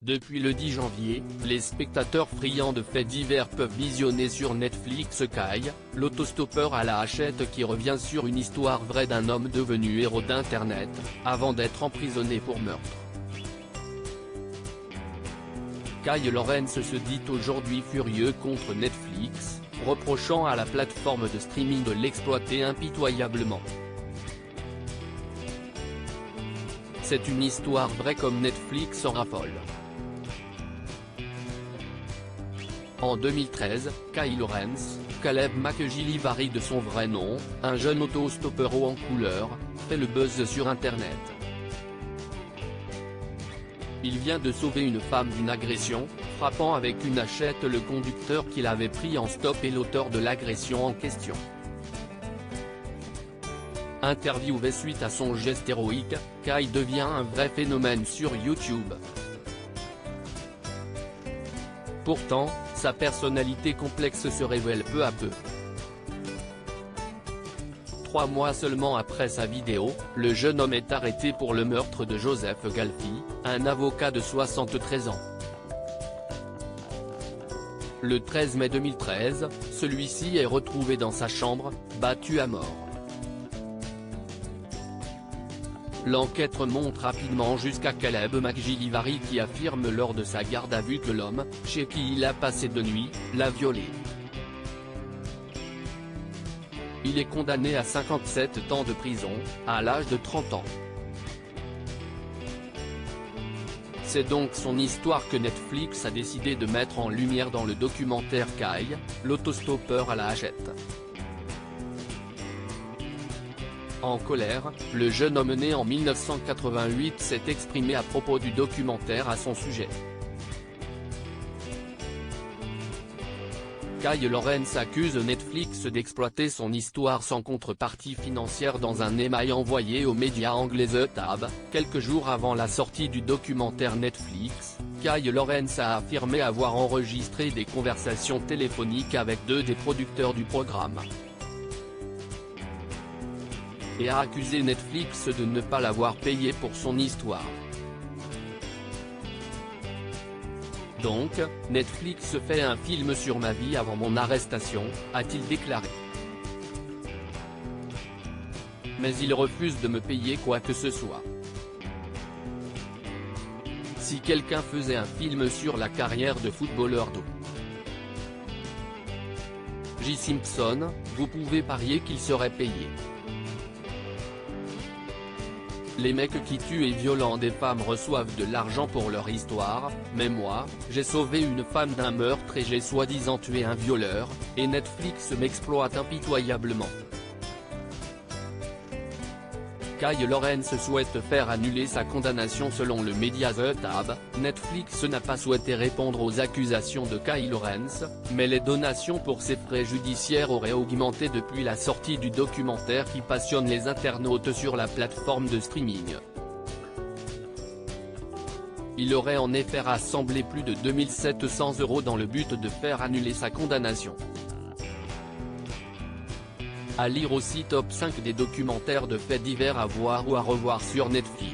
Depuis le 10 janvier, les spectateurs friands de faits divers peuvent visionner sur Netflix Kay, l'autostoppeur à la hachette qui revient sur une histoire vraie d'un homme devenu héros d'Internet, avant d'être emprisonné pour meurtre. Kay Lawrence se dit aujourd'hui furieux contre Netflix, reprochant à la plateforme de streaming de l'exploiter impitoyablement. C'est une histoire vraie comme Netflix en raffole. En 2013, Kay Lawrence, Caleb McGillivray de son vrai nom, un jeune autostoppeur haut en couleur, fait le buzz sur Internet. Il vient de sauver une femme d'une agression, frappant avec une hachette le conducteur qui l'avait pris en stop et l'auteur de l'agression en question. Interviewé suite à son geste héroïque, Kay devient un vrai phénomène sur YouTube. Pourtant, sa personnalité complexe se révèle peu à peu. 3 mois seulement après sa vidéo, le jeune homme est arrêté pour le meurtre de Joseph Galfi, un avocat de 73 ans. Le 13 mai 2013, celui-ci est retrouvé dans sa chambre, battu à mort. L'enquête remonte rapidement jusqu'à Caleb McGillivray qui affirme lors de sa garde à vue que l'homme, chez qui il a passé 2 nuits, l'a violé. Il est condamné à 57 ans de prison, à l'âge de 30 ans. C'est donc son histoire que Netflix a décidé de mettre en lumière dans le documentaire Kay, l'autostoppeur à la hachette. En colère, le jeune homme né en 1988 s'est exprimé à propos du documentaire à son sujet. Kay Lawrence accuse Netflix d'exploiter son histoire sans contrepartie financière dans un email envoyé aux médias anglais The Tab, quelques jours avant la sortie du documentaire Netflix. Kay Lawrence a affirmé avoir enregistré des conversations téléphoniques avec 2 des producteurs du programme. Et a accusé Netflix de ne pas l'avoir payé pour son histoire. Donc, Netflix fait un film sur ma vie avant mon arrestation, a-t-il déclaré. Mais il refuse de me payer quoi que ce soit. Si quelqu'un faisait un film sur la carrière de footballeur d'eau J. Simpson, vous pouvez parier qu'il serait payé. Les mecs qui tuent et violent des femmes reçoivent de l'argent pour leur histoire, mais moi, j'ai sauvé une femme d'un meurtre et j'ai soi-disant tué un violeur, et Netflix m'exploite impitoyablement. Kay Lawrence souhaite faire annuler sa condamnation selon le média The Tab. Netflix n'a pas souhaité répondre aux accusations de Kay Lawrence, mais les donations pour ses frais judiciaires auraient augmenté depuis la sortie du documentaire qui passionne les internautes sur la plateforme de streaming. Il aurait en effet rassemblé plus de 2 700 € dans le but de faire annuler sa condamnation. À lire aussi Top 5 des documentaires de faits divers à voir ou à revoir sur Netflix.